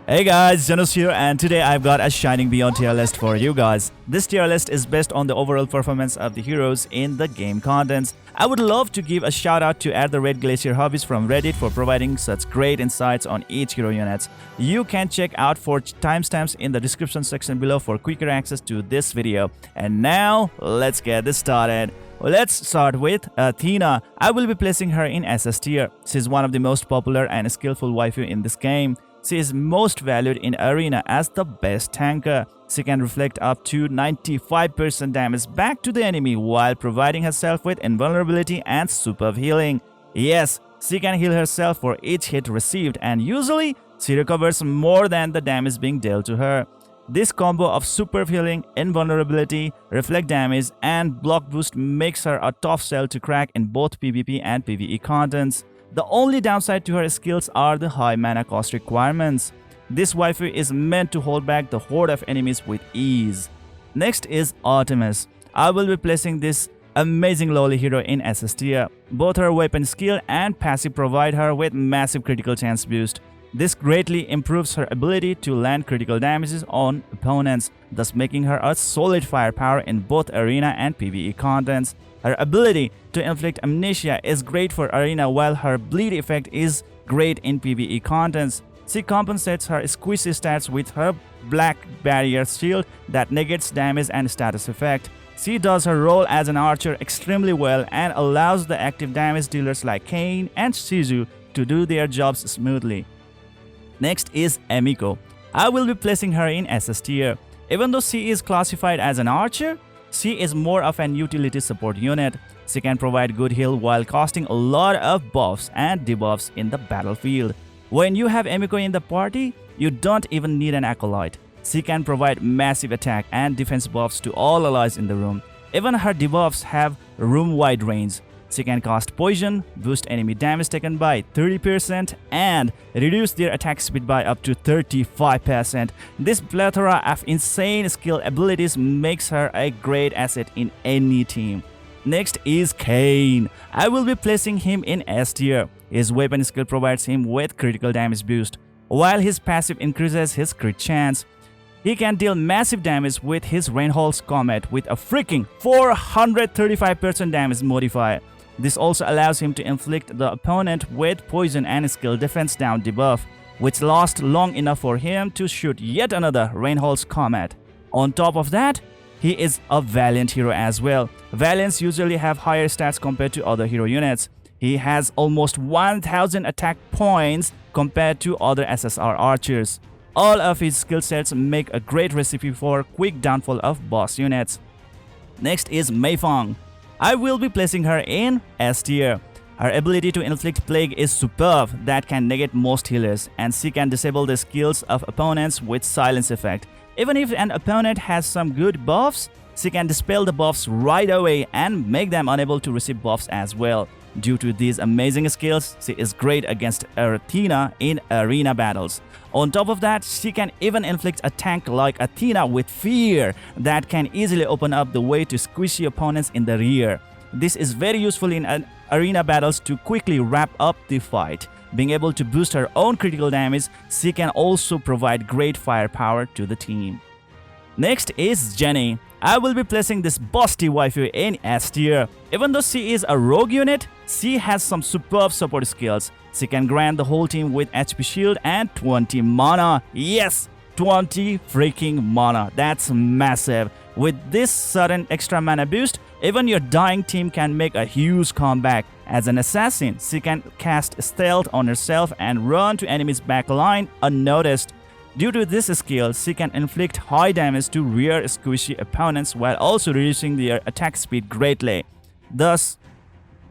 Hey guys, Zennosh here, and today I've got a shining beyond tier list for you guys. This tier list is based on the overall performance of the heroes in the game contents. I would love to give a shout out to @the_red_glacier hobbies from Reddit for providing such great insights on each hero units. You can check out for timestamps in the description section below for quicker access to this video. And now, let's get this started. Let's start with Athena. I will be placing her in SS tier. She's one of the most popular and skillful waifu in this game. She is most valued in Arena as the best tanker. She can reflect up to 95% damage back to the enemy while providing herself with invulnerability and superb healing. Yes, she can heal herself for each hit received, and usually she recovers more than the damage being dealt to her. This combo of superb healing, invulnerability, reflect damage, and block boost makes her a tough cell to crack in both PvP and PvE contents. The only downside to her skills are the high mana cost requirements. This waifu is meant to hold back the horde of enemies with ease. Next is Artemis. I will be placing this amazing lowly hero in SS tier. Both her weapon skill and passive provide her with massive critical chance boost. This greatly improves her ability to land critical damages on opponents, thus making her a solid firepower in both Arena and PvE contents. Her ability to inflict amnesia is great for Arena, while her bleed effect is great in PvE contents. She compensates her squishy stats with her black barrier shield that negates damage and status effect. She does her role as an archer extremely well and allows the active damage dealers like Kane and Shizu to do their jobs smoothly. Next is Emiko. I will be placing her in SS tier. Even though she is classified as an archer, she is more of an utility support unit. She can provide good heal while casting a lot of buffs and debuffs in the battlefield. When you have Emiko in the party, you don't even need an acolyte. She can provide massive attack and defense buffs to all allies in the room. Even her debuffs have room-wide range. She can cast poison, boost enemy damage taken by 30%, and reduce their attack speed by up to 35%. This plethora of insane skill abilities makes her a great asset in any team. Next is Kane. I will be placing him in S tier. His weapon skill provides him with critical damage boost, while his passive increases his crit chance. He can deal massive damage with his Reinhold's Comet with a freaking 435% damage modifier. This also allows him to inflict the opponent with poison and skill defense down debuff, which lasts long enough for him to shoot yet another Reinhold's Comet. On top of that, he is a Valiant hero as well. Valiants usually have higher stats compared to other hero units. He has almost 1000 attack points compared to other SSR archers. All of his skill sets make a great recipe for quick downfall of boss units. Next is Mei Fang. I will be placing her in S tier. Her ability to inflict plague is superb that can negate most healers, and she can disable the skills of opponents with silence effect. Even if an opponent has some good buffs, she can dispel the buffs right away and make them unable to receive buffs as well. Due to these amazing skills, she is great against Athena in arena battles. On top of that, she can even inflict a tank like Athena with fear that can easily open up the way to squishy opponents in the rear. This is very useful in arena battles to quickly wrap up the fight. Being able to boost her own critical damage, she can also provide great firepower to the team. Next is Jenny. I will be placing this busty waifu in S tier. Even though she is a rogue unit, she has some superb support skills. She can grant the whole team with HP shield and 20 mana. Yes, 20 freaking mana. That's massive. With this sudden extra mana boost, even your dying team can make a huge comeback. As an assassin, she can cast stealth on herself and run to enemies' backline unnoticed. Due to this skill, she can inflict high damage to rear squishy opponents while also reducing their attack speed greatly. Thus,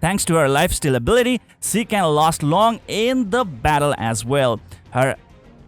thanks to her lifesteal ability, she can last long in the battle as well. Her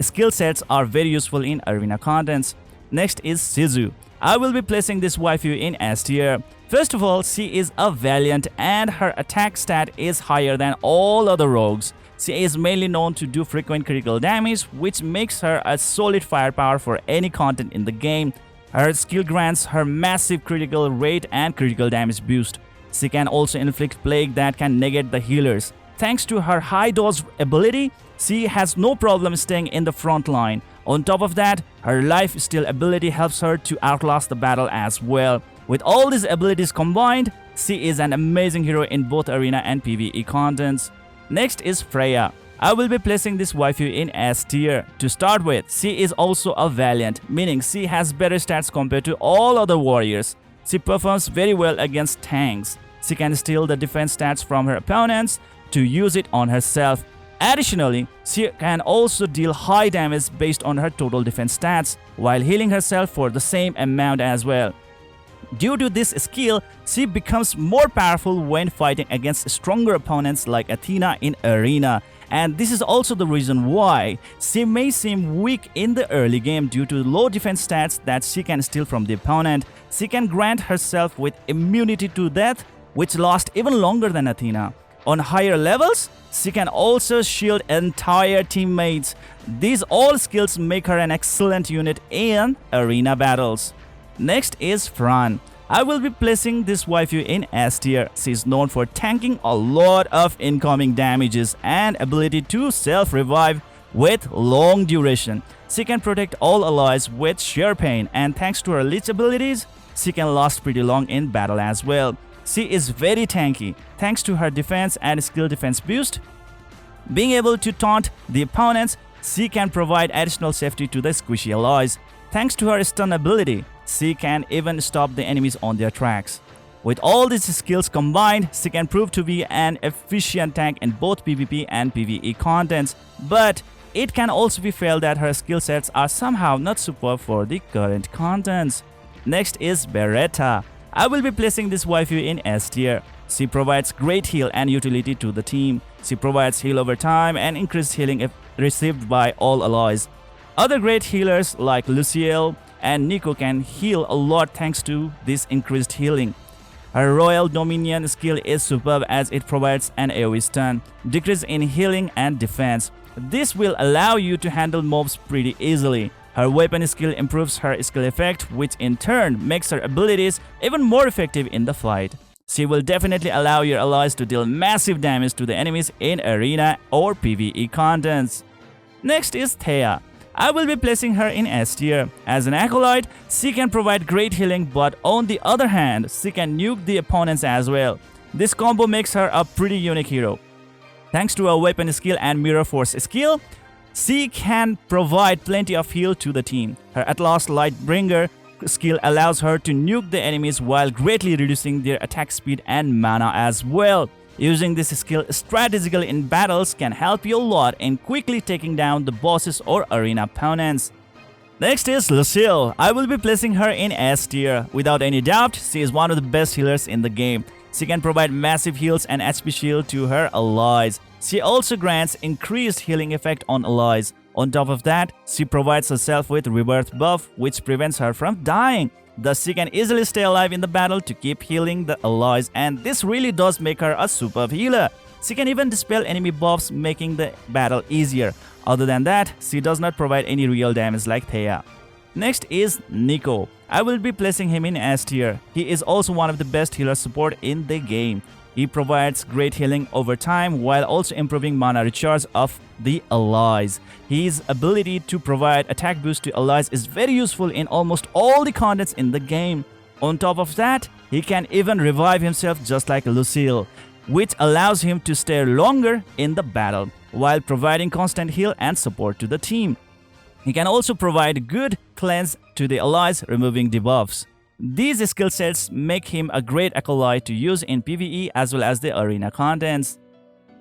skill sets are very useful in arena contents. Next is Shizu. I will be placing this waifu in S tier. First of all, she is a Valiant and her attack stat is higher than all other rogues. She is mainly known to do frequent critical damage, which makes her a solid firepower for any content in the game. Her skill grants her massive critical rate and critical damage boost. She can also inflict plague that can negate the healers. Thanks to her high dose ability, she has no problem staying in the front line. On top of that, her life steal ability helps her to outlast the battle as well. With all these abilities combined, she is an amazing hero in both arena and PvE contents. Next is Freya. I will be placing this waifu in S tier. To start with, she is also a valiant, meaning she has better stats compared to all other warriors. She performs very well against tanks. She can steal the defense stats from her opponents to use it on herself. Additionally, she can also deal high damage based on her total defense stats, while healing herself for the same amount as well. Due to this skill, she becomes more powerful when fighting against stronger opponents like Athena in arena. And this is also the reason why she may seem weak in the early game due to low defense stats that she can steal from the opponent. She can grant herself with immunity to death, which lasts even longer than Athena. On higher levels, she can also shield entire teammates. These all skills make her an excellent unit in arena battles. Next is Fran. I will be placing this waifu in S tier. She is known for tanking a lot of incoming damages and ability to self-revive with long duration. She can protect all allies with sheer pain, and thanks to her leech abilities, she can last pretty long in battle as well. She is very tanky thanks to her defense and skill defense boost. Being able to taunt the opponents, she can provide additional safety to the squishy allies. Thanks to her stun ability, she can even stop the enemies on their tracks. With all these skills combined, she can prove to be an efficient tank in both PvP and PvE contents, but it can also be felt that her skill sets are somehow not superb for the current contents. Next is Beretta. I will be placing this waifu in S tier. She provides great heal and utility to the team. She provides heal over time and increased healing if received by all allies. Other great healers like Lucille and Niko can heal a lot thanks to this increased healing. Her Royal Dominion skill is superb as it provides an AoE stun, decrease in healing and defense. This will allow you to handle mobs pretty easily. Her weapon skill improves her skill effect, which in turn makes her abilities even more effective in the fight. She will definitely allow your allies to deal massive damage to the enemies in arena or PvE contents. Next is Theia. I will be placing her in S tier. As an acolyte, she can provide great healing, but on the other hand, she can nuke the opponents as well. This combo makes her a pretty unique hero. Thanks to her weapon skill and mirror force skill, she can provide plenty of heal to the team. Her Atlas Lightbringer skill allows her to nuke the enemies while greatly reducing their attack speed and mana as well. Using this skill strategically in battles can help you a lot in quickly taking down the bosses or arena opponents. Next is Lucille. I will be placing her in S tier. Without any doubt, she is one of the best healers in the game. She can provide massive heals and HP shield to her allies. She also grants increased healing effect on allies. On top of that, she provides herself with rebirth buff, which prevents her from dying. Thus, she can easily stay alive in the battle to keep healing the allies, and this really does make her a superb healer. She can even dispel enemy buffs, making the battle easier. Other than that, she does not provide any real damage like Theia. Next is Niko. I will be placing him in S tier. He is also one of the best healer support in the game. He provides great healing over time while also improving mana recharge of the allies. His ability to provide attack boost to allies is very useful in almost all the contents in the game. On top of that, he can even revive himself just like Lucille, which allows him to stay longer in the battle while providing constant heal and support to the team. He can also provide good cleanse to the allies, removing debuffs. These skill sets make him a great acolyte to use in PvE as well as the arena contents.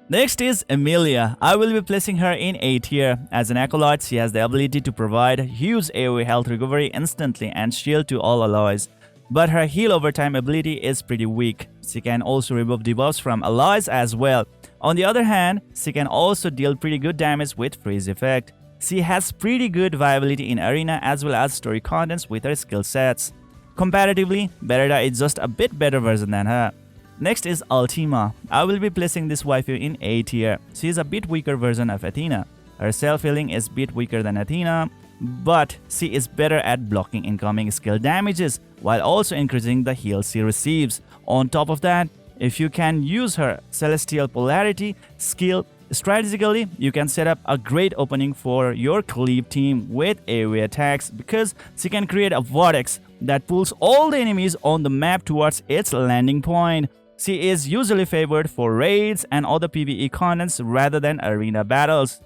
Next is Emilia. I will be placing her in A tier. As an acolyte, she has the ability to provide huge AoE health recovery instantly and shield to all allies. But her heal over time ability is pretty weak. She can also remove debuffs from allies as well. On the other hand, she can also deal pretty good damage with freeze effect. She has pretty good viability in arena as well as story contents with her skill sets. Comparatively, Beretta is just a bit better version than her. Next is Altima. I will be placing this waifu in A tier. She is a bit weaker version of Athena. Her self-healing is a bit weaker than Athena, but she is better at blocking incoming skill damages while also increasing the heal she receives. On top of that, if you can use her Celestial Polarity skill, Strategically, you can set up a great opening for your cleave team with AoE attacks because she can create a vortex that pulls all the enemies on the map towards its landing point. She is usually favored for raids and other PvE contents rather than arena battles.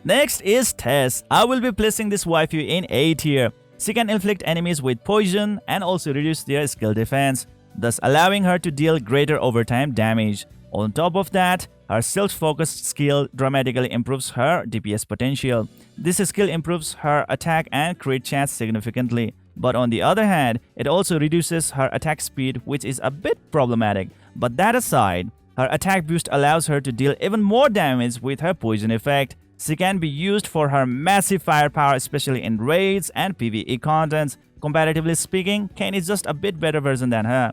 Next is Tess. I will be placing this waifu in A tier. She can inflict enemies with poison and also reduce their skill defense, thus allowing her to deal greater overtime damage. On top of that, her stealth-focused skill dramatically improves her DPS potential. This skill improves her attack and crit chance significantly. But on the other hand, it also reduces her attack speed, which is a bit problematic. But that aside, her attack boost allows her to deal even more damage with her poison effect. She can be used for her massive firepower, especially in raids and PvE contents. Comparatively speaking, Kane is just a bit better version than her.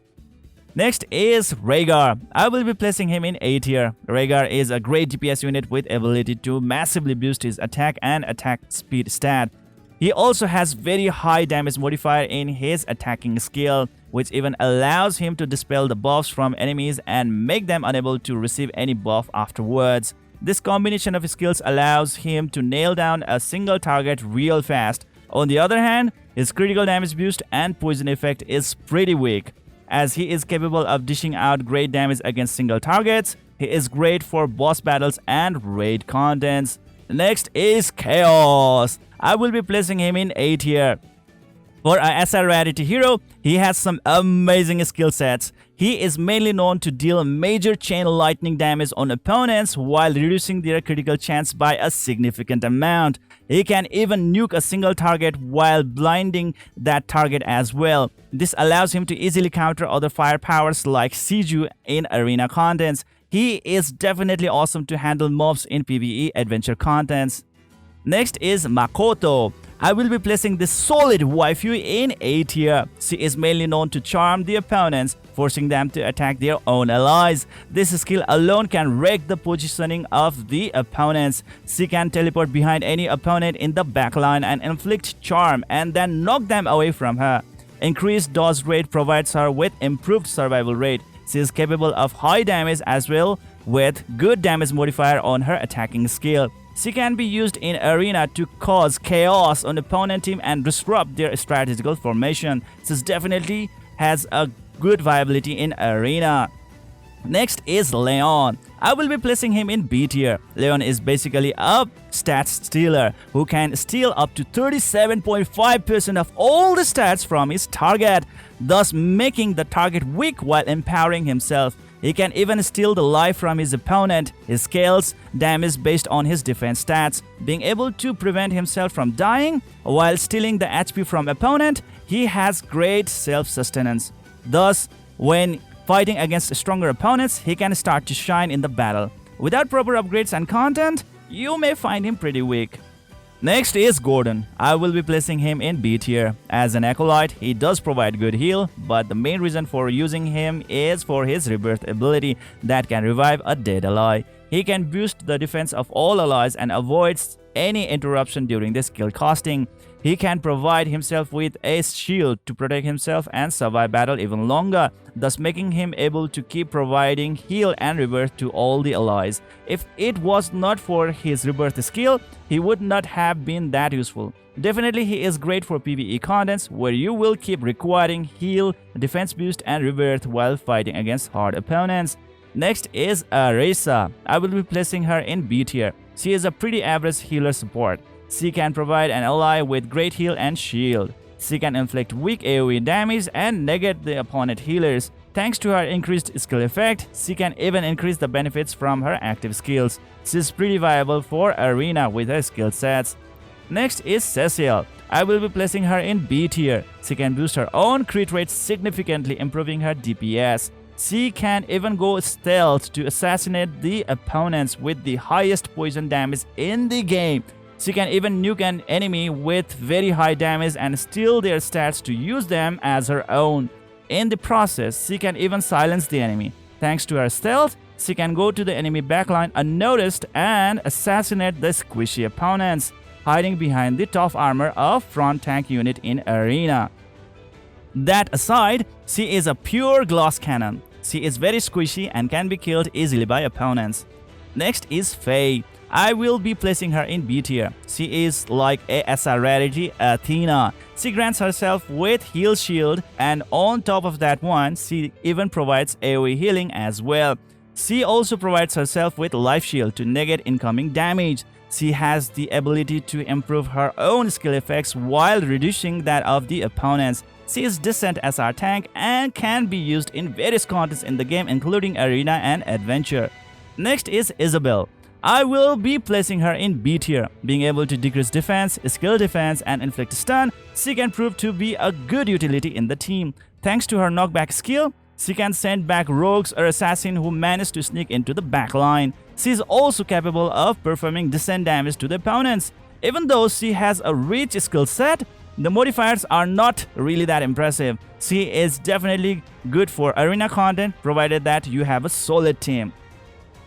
Next is Raegar. I will be placing him in A tier. Raegar is a great DPS unit with ability to massively boost his attack and attack speed stat. He also has very high damage modifier in his attacking skill, which even allows him to dispel the buffs from enemies and make them unable to receive any buff afterwards. This combination of skills allows him to nail down a single target real fast. On the other hand, his critical damage boost and poison effect is pretty weak. As he is capable of dishing out great damage against single targets, he is great for boss battles and raid contents. Next is Chaos. I will be placing him in A tier. For a SR rarity hero, he has some amazing skill sets. He is mainly known to deal major chain lightning damage on opponents while reducing their critical chance by a significant amount. He can even nuke a single target while blinding that target as well. This allows him to easily counter other fire powers like Shizu in arena contents. He is definitely awesome to handle mobs in PvE adventure contents. Next is Makoto. I will be placing this solid waifu in A tier. She is mainly known to charm the opponents, forcing them to attack their own allies. This skill alone can wreck the positioning of the opponents. She can teleport behind any opponent in the backline and inflict charm and then knock them away from her. Increased dodge rate provides her with improved survival rate. She is capable of high damage as well, with good damage modifier on her attacking skill. She can be used in arena to cause chaos on opponent team and disrupt their strategical formation. She definitely has a good viability in arena. Next is Leon. I will be placing him in B tier. Leon is basically a stats stealer who can steal up to 37.5% of all the stats from his target, thus making the target weak while empowering himself. He can even steal the life from his opponent. He scales damage based on his defense stats. Being able to prevent himself from dying while stealing the HP from opponent, he has great self-sustenance. Thus, when fighting against stronger opponents, he can start to shine in the battle. Without proper upgrades and content, you may find him pretty weak. Next is Gordon. I will be placing him in B tier. As an acolyte, he does provide good heal, but the main reason for using him is for his rebirth ability that can revive a dead ally. He can boost the defense of all allies and avoids any interruption during the skill casting. He can provide himself with a shield to protect himself and survive battle even longer, thus making him able to keep providing heal and rebirth to all the allies. If it was not for his rebirth skill, he would not have been that useful. Definitely he is great for PvE contents where you will keep requiring heal, defense boost and rebirth while fighting against hard opponents. Next is Arisa. I will be placing her in B tier. She is a pretty average healer support. She can provide an ally with great heal and shield. She can inflict weak AoE damage and negate the opponent healers. Thanks to her increased skill effect, she can even increase the benefits from her active skills. She is pretty viable for arena with her skill sets. Next is Cecil. I will be placing her in B tier. She can boost her own crit rate significantly, improving her DPS. She can even go stealth to assassinate the opponents with the highest poison damage in the game. She can even nuke an enemy with very high damage and steal their stats to use them as her own. In the process, she can even silence the enemy. Thanks to her stealth, she can go to the enemy backline unnoticed and assassinate the squishy opponents, hiding behind the tough armor of front tank unit in arena. That aside, she is a pure glass cannon. She is very squishy and can be killed easily by opponents. Next is Faye. I will be placing her in B tier. She is like a SR rarity Athena. She grants herself with heal shield, and on top of that one, she even provides AoE healing as well. She also provides herself with life shield to negate incoming damage. She has the ability to improve her own skill effects while reducing that of the opponents. She is decent SR tank and can be used in various contests in the game, including Arena and Adventure. Next is Isabel. I will be placing her in B tier. Being able to decrease defense, skill defense, and inflict stun, she can prove to be a good utility in the team. Thanks to her knockback skill, she can send back rogues or assassins who manage to sneak into the backline. She is also capable of performing decent damage to the opponents. Even though she has a rich skill set, the modifiers are not really that impressive. She is definitely good for arena content provided that you have a solid team.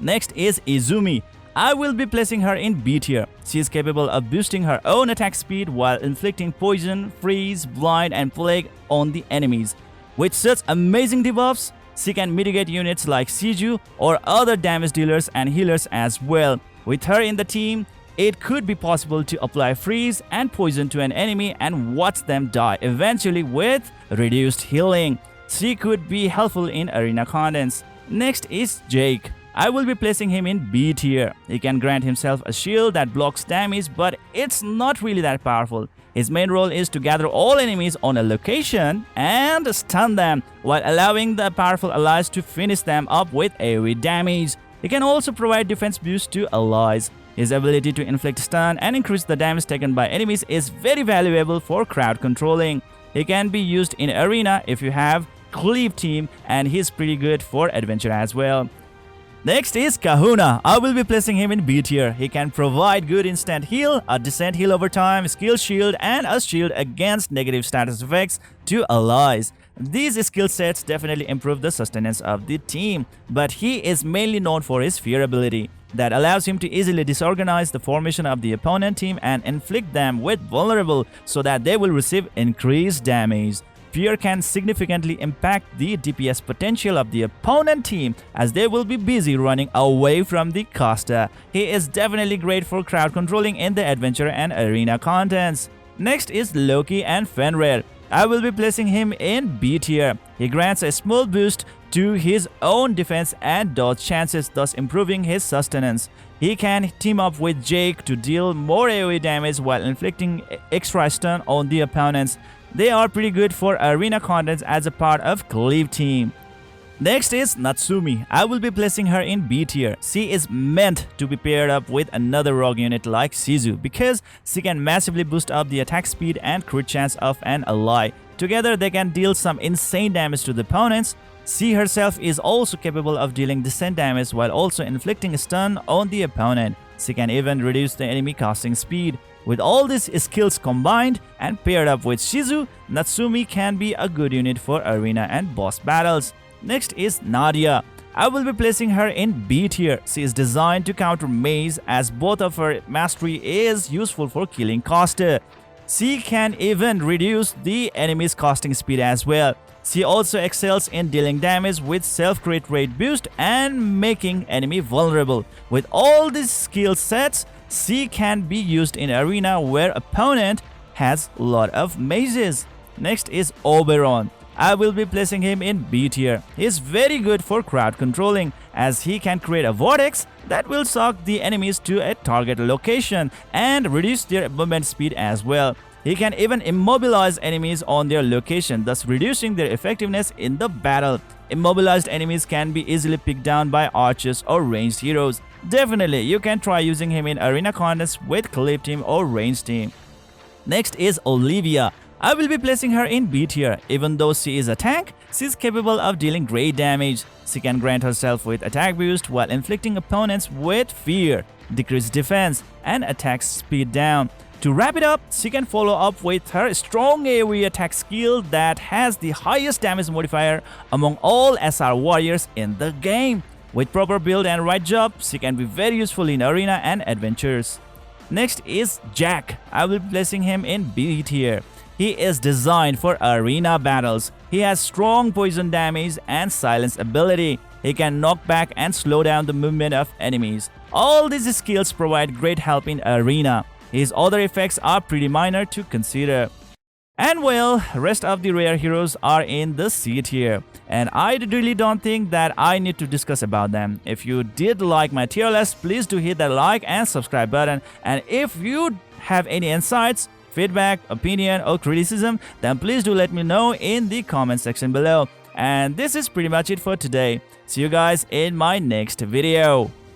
Next is Izumi. I will be placing her in B tier. She is capable of boosting her own attack speed while inflicting poison, freeze, blind, and plague on the enemies. With such amazing debuffs, she can mitigate units like Shizu or other damage dealers and healers as well. With her in the team, it could be possible to apply freeze and poison to an enemy and watch them die eventually with reduced healing. She could be helpful in arena contents. Next is Jake. I will be placing him in B tier. He can grant himself a shield that blocks damage, but it's not really that powerful. His main role is to gather all enemies on a location and stun them, while allowing the powerful allies to finish them up with AoE damage. He can also provide defense boost to allies. His ability to inflict stun and increase the damage taken by enemies is very valuable for crowd controlling. He can be used in arena if you have Cleave team, and he's pretty good for adventure as well. Next is Kahuna. I will be placing him in B tier. He can provide good instant heal, a decent heal over time, skill shield, and a shield against negative status effects to allies. These skill sets definitely improve the sustenance of the team, but he is mainly known for his fear ability that allows him to easily disorganize the formation of the opponent team and inflict them with vulnerable so that they will receive increased damage. Fear can significantly impact the DPS potential of the opponent team as they will be busy running away from the caster. He is definitely great for crowd controlling in the adventure and arena contents. Next is Loki Fenrir. I will be placing him in B tier. He grants a small boost to his own defense and dodge chances, thus improving his sustenance. He can team up with Jake to deal more AoE damage while inflicting extra stun on the opponents. They are pretty good for arena contents as a part of Cleave team. Next is Natsumi. I will be placing her in B tier. She is meant to be paired up with another rogue unit like Shizu because she can massively boost up the attack speed and crit chance of an ally. Together they can deal some insane damage to the opponents. She herself is also capable of dealing decent damage while also inflicting a stun on the opponent. She can even reduce the enemy casting speed. With all these skills combined and paired up with Shizu, Natsumi can be a good unit for arena and boss battles. Next is Nadia. I will be placing her in B tier. She is designed to counter maze as both of her mastery is useful for killing caster. She can even reduce the enemy's casting speed as well. She also excels in dealing damage with self-crit rate boost and making enemy vulnerable. With all these skill sets, she can be used in arena where opponent has a lot of mazes. Next is Oberon. I will be placing him in B tier. He is very good for crowd controlling as he can create a vortex that will suck the enemies to a target location and reduce their movement speed as well. He can even immobilize enemies on their location, thus reducing their effectiveness in the battle. Immobilized enemies can be easily picked down by archers or ranged heroes. Definitely, you can try using him in arena contests with Cleave team or ranged team. Next is Olivia. I will be placing her in B tier. Even though she is a tank, she is capable of dealing great damage. She can grant herself with attack boost while inflicting opponents with fear, decrease defense, and attack speed down. To wrap it up, she can follow up with her strong AoE attack skill that has the highest damage modifier among all SR warriors in the game. With proper build and right job, she can be very useful in arena and adventures. Next is Zack. I will be placing him in B tier. He is designed for arena battles. He has strong poison damage and silence ability. He can knock back and slow down the movement of enemies. All these skills provide great help in arena. His other effects are pretty minor to consider. And well, rest of the rare heroes are in the C tier, and I really don't think that I need to discuss about them. If you did like my tier list, please do hit that like and subscribe button, and if you have any insights, feedback, opinion or criticism, then please do let me know in the comment section below. And this is pretty much it for today. See you guys in my next video.